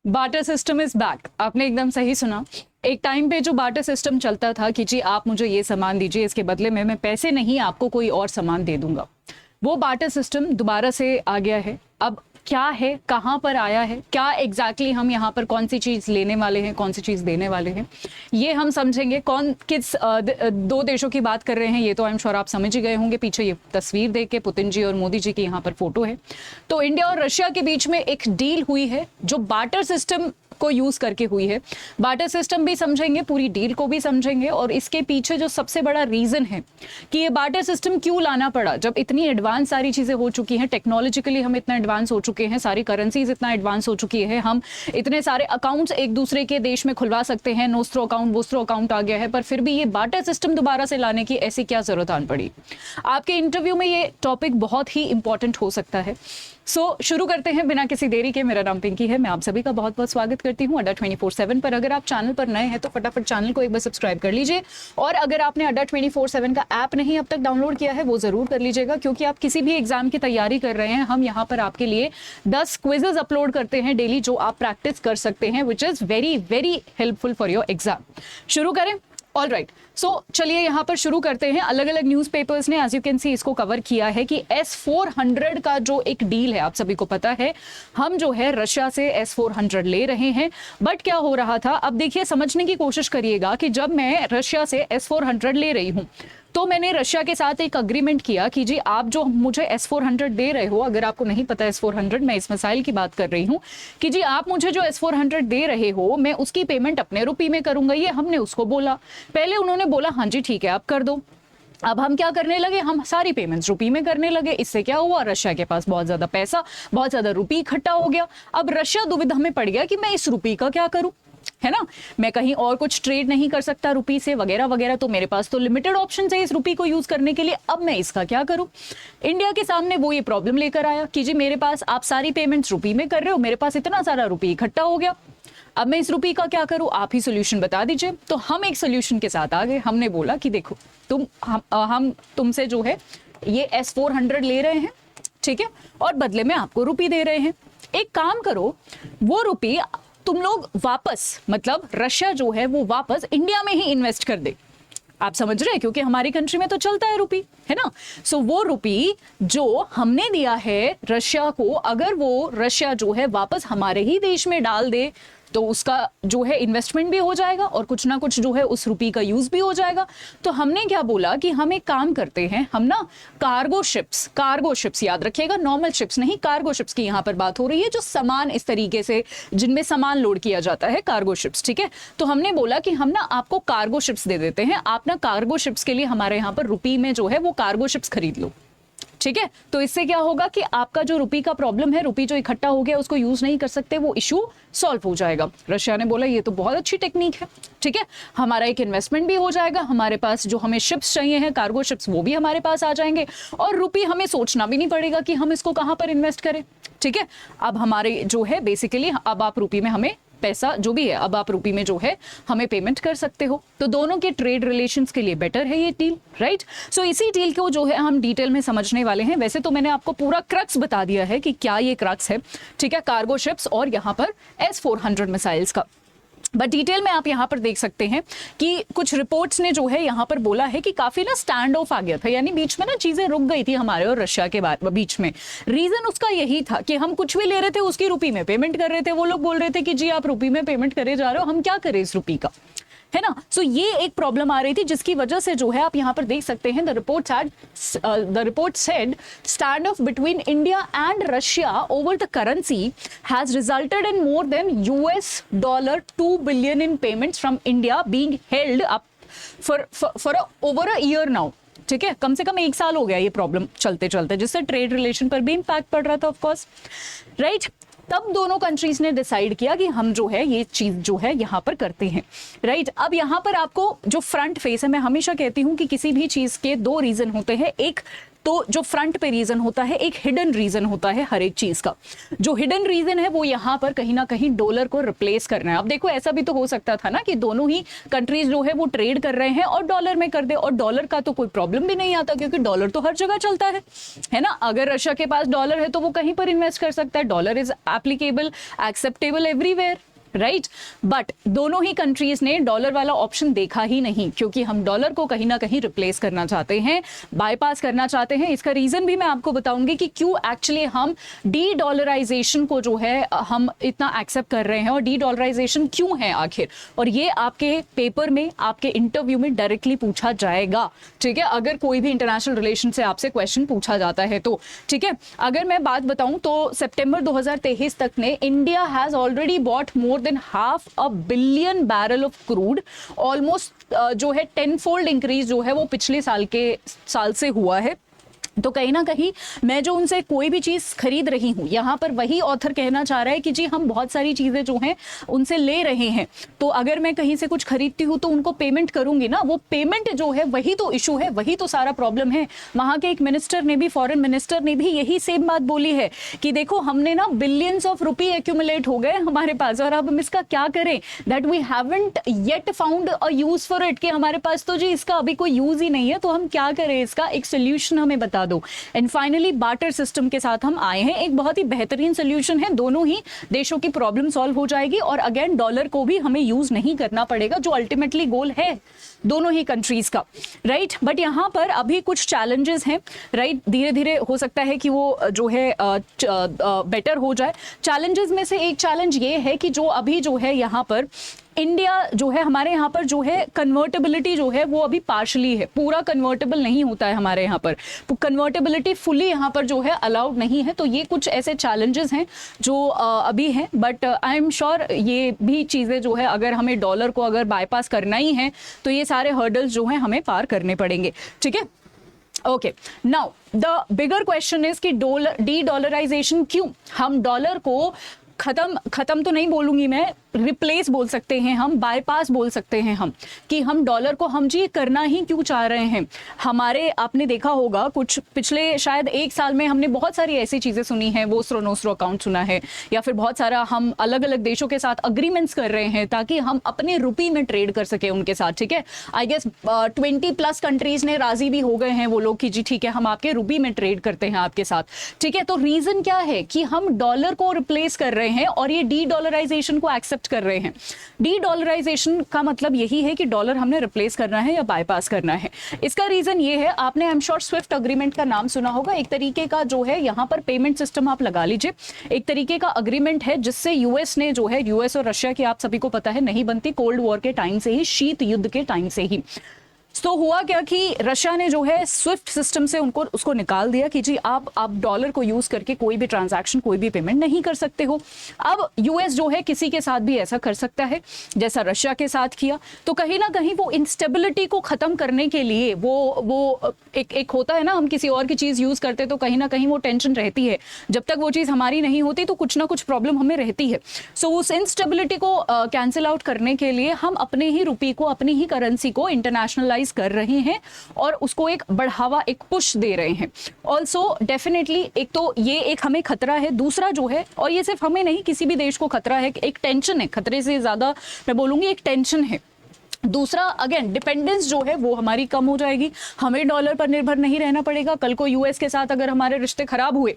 Barter system is back. आपने एकदम सही सुना। एक टाइम पे जो बार्टर सिस्टम चलता था कि जी आप मुझे ये सामान दीजिए, इसके बदले में मैं पैसे नहीं आपको कोई और सामान दे दूंगा, वो बार्टर सिस्टम दोबारा से आ गया है। अब क्या है, कहाँ पर आया है, क्या एग्जैक्टली हम यहाँ पर कौन सी चीज़ लेने वाले हैं, कौन सी चीज़ देने वाले हैं, ये हम समझेंगे। कौन किस दो देशों की बात कर रहे हैं ये तो आई एम श्योर आप समझ ही गए होंगे। पीछे ये तस्वीर देख के पुतिन जी और मोदी जी की यहाँ पर फोटो है। तो इंडिया और रशिया के बीच में एक डील हुई है जो बार्टर सिस्टम को यूज करके हुई है। बार्टर सिस्टम भी समझेंगे, पूरी डील को भी समझेंगे, और इसके पीछे जो सबसे बड़ा रीजन है कि ये बार्टर सिस्टम क्यों लाना पड़ा, जब इतनी एडवांस सारी चीजें हो चुकी हैं, टेक्नोलॉजिकली हम इतना एडवांस हो चुके हैं, सारी करेंसीज इतना एडवांस हो चुकी है, हम इतने सारे अकाउंट्स एक दूसरे के देश में खुलवा सकते हैं, नोस्ट्रो अकाउंट वोस्ट्रो अकाउंट आ गया है, पर फिर भी ये बार्टर सिस्टम दोबारा से लाने की ऐसी क्या जरूरत आन पड़ी। आपके इंटरव्यू में ये टॉपिक बहुत ही इंपॉर्टेंट हो सकता है। शुरू करते हैं बिना किसी देरी के। मेरा नाम पिंकी है, मैं आप सभी का बहुत बहुत स्वागत करती हूँ अड्डा 24/7 पर। अगर आप चैनल पर नए हैं तो फटाफट चैनल को एक बार सब्सक्राइब कर लीजिए, और अगर आपने अड्डा 24/7 का ऐप नहीं अब तक डाउनलोड किया है वो जरूर कर लीजिएगा, क्योंकि आप किसी भी एग्जाम की तैयारी कर रहे हैं, हम यहाँ पर आपके लिए 10 क्विजेज अपलोड करते हैं डेली, जो आप प्रैक्टिस कर सकते हैं, which is very very helpful for your exam. शुरू करें। ऑल राइट, सो चलिए यहाँ पर शुरू करते हैं। अलग अलग न्यूज़पेपर्स ने एज यू कैन सी इसको कवर किया है कि S-400 का जो एक डील है, आप सभी को पता है, हम जो है रशिया से S-400 ले रहे हैं। बट क्या हो रहा था, अब देखिए समझने की कोशिश करिएगा कि जब मैं रशिया से S-400 ले रही हूँ तो मैंने रशिया के साथ एक अग्रीमेंट किया कि जी आप जो मुझे S-400 दे रहे हो, अगर आपको नहीं पता S-400, मैं इस मिसाइल की बात कर रही हूँ, कि जी आप मुझे जो S-400 दे रहे हो मैं उसकी पेमेंट अपने रुपये में करूंगा। ये हमने उसको बोला। पहले उन्होंने बोला हाँ जी ठीक है आप कर दो। अब हम क्या करने लगे, हम सारी पेमेंट्स रुपये में करने लगे। इससे क्या हुआ, रशिया के पास बहुत ज्यादा पैसा, बहुत ज्यादा रुपये इकट्ठा हो गया। अब रशिया दुविधा में पड़ गया कि मैं इस रुपये का क्या करूं, है ना, मैं कहीं और कुछ ट्रेड नहीं कर सकता रुपये से वगैरह वगैरह, तो मेरे पास तो लिमिटेड ऑप्शन है इस रुपये को यूज करने के लिए। अब मैं इसका क्या करूं। इंडिया के सामने वो ये प्रॉब्लम लेकर आया कि जी मेरे पास आप सारी पेमेंट्स रुपये में कर रहे हो, मेरे पास इतना सारा रुपये इकट्ठा हो गया, अब मैं इस रुपये का क्या करूं, आप ही सोल्यूशन बता दीजिए। तो हम एक सोल्यूशन के साथ आ गए। हमने बोला कि देखो हम तुमसे जो है ये S-400 ले रहे हैं, ठीक है, और बदले में आपको रुपये दे रहे हैं। एक काम करो, वो रुपये तुम लोग वापस, मतलब रशिया जो है वो वापस इंडिया में ही इन्वेस्ट कर दे। आप समझ रहे हैं, क्योंकि हमारी कंट्री में तो चलता है रुपये, है ना। सो वो रुपये जो हमने दिया है रशिया को, अगर वो रशिया जो है वापस हमारे ही देश में डाल दे तो उसका जो है इन्वेस्टमेंट भी हो जाएगा और कुछ ना कुछ जो है उस रुपये का यूज भी हो जाएगा। तो हमने क्या बोला कि हम एक काम करते हैं, हम ना कार्गो शिप्स याद रखिएगा, नॉर्मल शिप्स नहीं, कार्गो शिप्स की यहाँ पर बात हो रही है, जो सामान इस तरीके से जिनमें सामान लोड किया जाता है, कार्गो शिप्स, ठीक है। तो हमने बोला कि हम ना आपको कार्गो शिप्स दे देते हैं, आप ना कार्गो शिप्स के लिए हमारे यहाँ पर रुपये में जो है वो कार्गो शिप्स खरीद लो, ठीक है। तो इससे क्या होगा कि आपका जो रुपये का प्रॉब्लम है, रुपये जो इकट्ठा हो गया उसको यूज नहीं कर सकते, वो इशू सॉल्व हो जाएगा। रशिया ने बोला ये तो बहुत अच्छी टेक्निक है, ठीक है, हमारा एक इन्वेस्टमेंट भी हो जाएगा, हमारे पास जो हमें शिप्स चाहिए हैं, कार्गो शिप्स, वो भी हमारे पास आ जाएंगे, और रुपये हमें सोचना भी नहीं पड़ेगा कि हम इसको कहाँ पर इन्वेस्ट करें, ठीक है। अब हमारे जो है बेसिकली, अब आप रुपये में हमें पैसा जो भी है, अब आप रुपये में जो है हमें पेमेंट कर सकते हो। तो दोनों के ट्रेड रिलेशंस के लिए बेटर है ये डील, राइट। सो इसी डील को जो है हम डिटेल में समझने वाले हैं। वैसे तो मैंने आपको पूरा क्रक्स बता दिया है कि क्या ये क्रक्स है, ठीक है, कार्गो शिप्स और यहाँ पर S-400 मिसाइल्स का। बट डिटेल में आप यहाँ पर देख सकते हैं कि कुछ रिपोर्ट्स ने जो है यहाँ पर बोला है कि काफी ना स्टैंड ऑफ आ गया था, यानी बीच में ना चीजें रुक गई थी हमारे और रशिया के बीच में। रीजन उसका यही था कि हम कुछ भी ले रहे थे उसकी रुपये में पेमेंट कर रहे थे, वो लोग बोल रहे थे कि जी आप रुपये में पेमेंट करे जा रहे हो, हम क्या करें इस रुपये का, है ना। सो ये एक प्रॉब्लम आ रही थी, जिसकी वजह से जो है आप यहाँ पर देख सकते हैं the report said stand of between India and Russia over the currency has resulted in more than $2 billion in payments from India being held up for over a year now, ठीक है, कम से कम 1 साल हो गया ये प्रॉब्लम चलते चलते, जिससे ट्रेड रिलेशन पर भी इंपैक्ट पड़ रहा था ऑफ कोर्स, राइट। तब दोनों कंट्रीज ने डिसाइड किया कि हम जो है ये चीज जो है यहाँ पर करते हैं, राइट। अब यहाँ पर आपको जो फ्रंट फेस है, मैं हमेशा कहती हूँ कि किसी भी चीज के 2 रीजन होते हैं, एक तो जो फ्रंट पे रीजन होता है, एक हिडन रीजन होता है हर एक चीज का। जो हिडन रीजन है वो यहाँ पर कहीं ना कहीं डॉलर को रिप्लेस करना है। अब देखो ऐसा भी तो हो सकता था ना कि दोनों ही कंट्रीज जो है वो ट्रेड कर रहे हैं और डॉलर में कर दे, और डॉलर का तो कोई प्रॉब्लम भी नहीं आता क्योंकि डॉलर तो हर जगह चलता है ना। अगर रशिया के पास डॉलर है तो वो कहीं पर इन्वेस्ट कर सकता है, dollar is applicable, acceptable everywhere, right. But दोनों ही कंट्रीज ने डॉलर वाला ऑप्शन देखा ही नहीं, क्योंकि हम डॉलर को कहीं ना कहीं रिप्लेस करना चाहते हैं, बाईपास करना चाहते हैं। इसका रीजन भी मैं आपको बताऊंगी कि क्यों एक्चुअली हम डी डॉलराइजेशन को जो है हम इतना एक्सेप्ट कर रहे हैं, और डी डॉलराइजेशन क्यों है आखिर, और ये आपके पेपर में, आपके इंटरव्यू में डायरेक्टली पूछा जाएगा, ठीक है। अगर कोई भी इंटरनेशनल रिलेशन से आपसे क्वेश्चन पूछा जाता है तो, ठीक है। अगर मैं बात बताऊं तो सितंबर 2023 तक ने India has already bot more than $500 billion barrel of crude, almost जो है 10-fold इंक्रीज जो है वो पिछले साल से हुआ है। तो कहीं ना कहीं मैं जो उनसे कोई भी चीज खरीद रही हूं, यहां पर वही ऑथर कहना चाह रहा है कि जी हम बहुत सारी चीजें जो हैं उनसे ले रहे हैं, तो अगर मैं कहीं से कुछ खरीदती हूं तो उनको पेमेंट करूंगी ना, वो पेमेंट जो है वही तो इशू है, वही तो सारा प्रॉब्लम है। वहां के एक मिनिस्टर ने भी, फॉरेन मिनिस्टर ने भी यही सेम बात बोली है कि देखो हमने ना बिलियंस ऑफ रुपी एक्यूमुलेट हो गए हमारे पास, और अब हम इसका क्या करें, that we haven't yet found a use for it, कि हमारे पास तो जी इसका अभी कोई यूज ही नहीं है, तो हम क्या करें, इसका एक सोल्यूशन हमें बता दो। एंड फाइनली बार्टर सिस्टम के साथ हम आए हैं, एक बहुत ही बेहतरीन सोल्यूशन है, दोनों ही देशों की प्रॉब्लम सॉल्व हो जाएगी, और अगेन डॉलर को भी हमें यूज नहीं करना पड़ेगा, जो अल्टीमेटली गोल है दोनों ही कंट्रीज का, राइट। बट यहाँ पर अभी कुछ चैलेंजेस हैं, राइट। धीरे धीरे हो सकता है कि वो जो है बेटर हो जाए। चैलेंजेस में से एक चैलेंज ये है कि जो अभी जो है यहाँ पर इंडिया जो है, हमारे यहाँ पर जो है कन्वर्टेबिलिटी जो है वो अभी पार्शली है, पूरा कन्वर्टेबल नहीं होता है हमारे यहाँ पर, कन्वर्टेबिलिटी फुली यहाँ पर जो है अलाउड नहीं है। तो ये कुछ ऐसे चैलेंजेस हैं जो अभी हैं, बट आई एम श्योर ये भी चीज़ें जो है अगर हमें डॉलर को अगर बाईपास करना ही है तो ये सारे हर्डल्स जो हैं हमें पार करने पड़ेंगे, ठीक है। Okay, now the bigger question is कि डी डॉलराइजेशन क्यों, हम डॉलर को खत्म तो नहीं बोलूंगी मैं, रिप्लेस बोल सकते हैं हम, बाईपास बोल सकते हैं हम, कि हम डॉलर को हम जी करना ही क्यों चाह रहे हैं। हमारे आपने देखा होगा कुछ पिछले शायद एक साल में हमने बहुत सारी ऐसी चीज़ें सुनी हैं, वो नोस्ट्रो अकाउंट सुना है, या फिर बहुत सारा हम अलग अलग देशों के साथ अग्रीमेंट्स कर रहे हैं ताकि हम अपने रुपी में ट्रेड कर सके उनके साथ, ठीक है। आई गेस 20+ कंट्रीज ने राजी भी हो गए हैं वो लोग कि जी ठीक है हम आपके रुपी में ट्रेड करते हैं आपके साथ, ठीक है। तो रीजन क्या है कि हम डॉलर को रिप्लेस कर रहे हैं और ये डी डॉलराइजेशन को एक्सेप्ट कर रहे हैं। डी डॉलराइजेशन का मतलब यही है कि डॉलर हमने रिप्लेस करना है या बाईपास करना है। इसका रीजन ये है, आपने I am sure Swift agreement का नाम सुना होगा, एक तरीके का जो है यहाँ पर पेमेंट सिस्टम आप लगा लीजिए, एक तरीके का अग्रीमेंट है जिससे यूएस ने जो है, यूएस और रशिया की आप सभी को पता है नहीं बनती, कोल्ड वॉर के टाइम से ही, शीत युद्ध के टाइम से ही। तो हुआ क्या कि रशिया ने जो है स्विफ्ट सिस्टम से उसको निकाल दिया कि जी आप डॉलर को यूज करके कोई भी ट्रांजैक्शन, कोई भी पेमेंट नहीं कर सकते हो। अब यूएस जो है किसी के साथ भी ऐसा कर सकता है जैसा रशिया के साथ किया। तो कहीं ना कहीं वो इंस्टेबिलिटी को खत्म करने के लिए वो एक होता है ना, हम किसी और की चीज यूज करते तो कहीं ना कहीं वो टेंशन रहती है, जब तक वो चीज हमारी नहीं होती तो कुछ ना कुछ प्रॉब्लम हमें रहती है। सो उस इंस्टेबिलिटी को कैंसिल आउट करने के लिए हम अपने ही रुपये को, अपनी ही करेंसी को इंटरनेशनलाइज कर रहे हैं और उसको एक बढ़ावा, एक पुश दे रहे हैं। ऑल्सो डेफिनेटली एक तो ये एक हमें खतरा है, दूसरा जो है, और ये सिर्फ हमें नहीं किसी भी देश को खतरा है, एक टेंशन है, खतरे से ज्यादा मैं बोलूंगी एक टेंशन है। दूसरा अगेन डिपेंडेंस जो है वो हमारी कम हो जाएगी, हमें डॉलर पर निर्भर नहीं रहना पड़ेगा। कल को यूएस के साथ अगर हमारे रिश्ते खराब हुए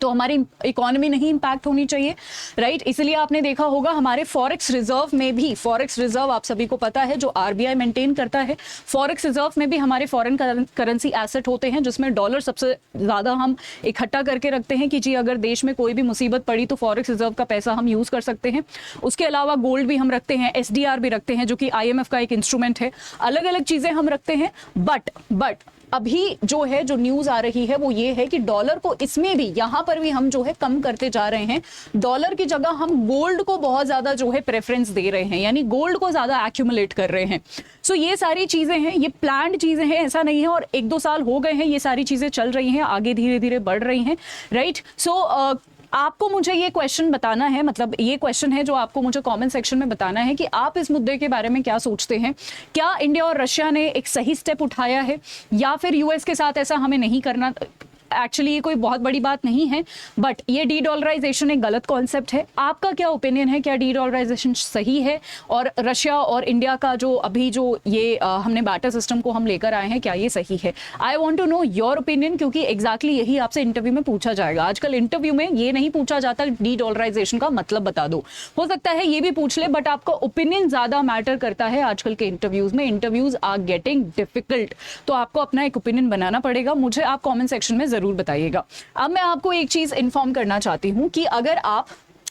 तो हमारी इकोनॉमी नहीं इंपैक्ट होनी चाहिए, राइट। इसलिए आपने देखा होगा हमारे फॉरेक्स रिजर्व में भी, फॉरेक्स रिजर्व आप सभी को पता है जो आरबीआई मेंटेन करता है, फॉरेक्स रिजर्व में भी हमारे फॉरेन करेंसी एसेट होते हैं जिसमें डॉलर सबसे ज्यादा हम इकट्ठा करके रखते हैं कि जी अगर देश में कोई भी मुसीबत पड़ी तो फॉरेक्स रिजर्व का पैसा हम यूज कर सकते हैं। उसके अलावा गोल्ड भी हम रखते हैं, एसडीआर भी रखते हैं जो कि आईएमएफ का एक इंस्ट्रूमेंट है, अलग अलग चीजें हम रखते हैं। बट अभी जो है, जो न्यूज आ रही है वो ये है कि डॉलर को इसमें भी, यहां पर भी हम जो है कम करते जा रहे हैं। डॉलर की जगह हम गोल्ड को बहुत ज्यादा जो है प्रेफरेंस दे रहे हैं, यानी गोल्ड को ज्यादा एक्यूमुलेट कर रहे हैं। सो ये सारी चीजें हैं, ये प्लान्ड चीजें हैं, ऐसा नहीं है, और 1-2 साल हो गए हैं ये सारी चीजें चल रही हैं, आगे धीरे धीरे बढ़ रही हैं, राइट। सो आपको मुझे ये क्वेश्चन बताना है, मतलब ये क्वेश्चन है जो आपको मुझे कमेंट सेक्शन में बताना है कि आप इस मुद्दे के बारे में क्या सोचते हैं। क्या इंडिया और रशिया ने एक सही स्टेप उठाया है, या फिर यूएस के साथ ऐसा हमें नहीं करना। एक्चुअली ये कोई बहुत बड़ी बात नहीं है, बट ये डी डॉलराइजेशन एक गलत कॉन्सेप्ट है। आपका क्या ओपिनियन है, क्या डी डॉलराइजेशन सही है, और रशिया और इंडिया का जो अभी जो ये हमने बैटर सिस्टम को हम लेकर आए हैं, क्या ये सही है? I want to know your opinion, क्योंकि एग्जैक्टली यही आपसे इंटरव्यू में पूछा जाएगा। आजकल इंटरव्यू में ये नहीं पूछा जाता डी डॉलराइजेशन का मतलब बता दो, हो सकता है ये भी पूछ ले, बट आपका ओपिनियन ज्यादा मैटर करता है आजकल के इंटरव्यूज में। इंटरव्यूज आर गेटिंग डिफिकल्ट, तो आपको अपना एक ओपिनियन बनाना पड़ेगा। मुझे आप कॉमेंट सेक्शन में जरूर बताइएगा। अब मैं आपको एक चीज इन्फॉर्म करना चाहती हूं कि अगर आप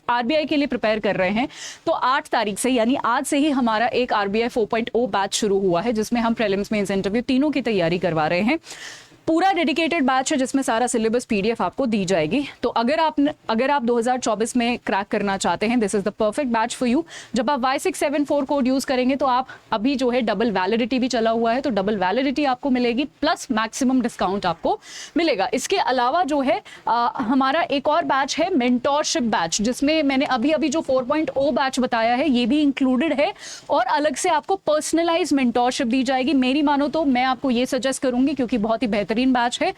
आरबीआई के लिए प्रिपेयर कर रहे हैं तो 8 तारीख से, यानी आज से ही हमारा एक आरबीआई 4.0 बैच शुरू हुआ है, जिसमें हम प्रीलिम्स, मेंस, इंटरव्यू तीनों की तैयारी करवा रहे हैं। पूरा डेडिकेटेड बैच है जिसमें सारा सिलेबस पीडीएफ आपको दी जाएगी। तो अगर आप 2024 में क्रैक करना चाहते हैं, this is the perfect batch for you. जब आप Y674 कोड यूज करेंगे तो आप अभी जो है डबल वैलिडिटी भी चला हुआ है, तो डबल वैलिडिटी आपको मिलेगी, प्लस मैक्सिमम डिस्काउंट आपको मिलेगा। इसके अलावा जो है हमारा एक और बैच है मेंटोरशिप बैच, जिसमें मैंने अभी अभी जो 4.0 बैच बताया है ये भी इंक्लूडेड है, और अलग से आपको पर्सनलाइज मेंटोरशिप दी जाएगी। मेरी मानो तो मैं आपको ये सजेस्ट करूंगी, क्योंकि बहुत ही बेहतरीन बैच है,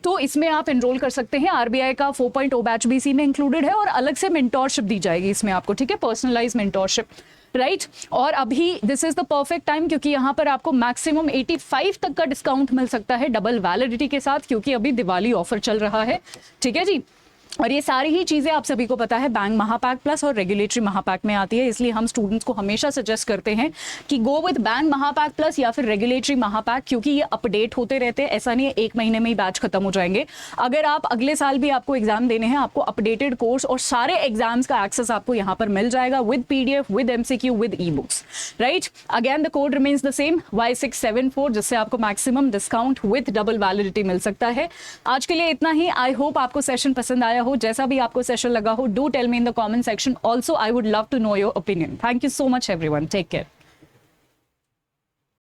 तो इसमें आप एनरोल कर सकते हैं। आरबीआई का 4.0 बैच भी इसी में इंक्लूडेड है, और अलग से मेंटोरशिप दी जाएगी इसमें आपको, ठीक है, पर्सनलाइज मेंटोरशिप, राइट। और अभी this is the perfect time, क्योंकि यहाँ पर आपको मैक्सिमम 85 तक का डिस्काउंट मिल सकता है डबल वैलिडिटी के साथ, क्योंकि अभी दिवाली ऑफर चल रहा है, ठीक है जी। और ये सारी ही चीज़ें आप सभी को पता है बैंक महापैक प्लस और रेगुलेटरी महापैक में आती है, इसलिए हम स्टूडेंट्स को हमेशा सजेस्ट करते हैं कि गो विद बैंक महापैक प्लस या फिर रेगुलेटरी महापैक, क्योंकि ये अपडेट होते रहते हैं। ऐसा नहीं है 1 महीने में ही बैच खत्म हो जाएंगे। अगर आप अगले साल भी आपको एग्जाम देने हैं, आपको अपडेटेड कोर्स और सारे एग्जाम्स का एक्सेस आपको यहाँ पर मिल जाएगा, with PDF, with MCQ, with e books, right. Again the code remains the same, Y674, जिससे आपको maximum discount with double validity मिल सकता है। आज के लिए इतना ही। आई होप आपको सेशन पसंद आया हो। जैसा भी आपको सेशन लगा हो, do tell me in the comment section. Also I would love to know your opinion. Thank you so much everyone, take care.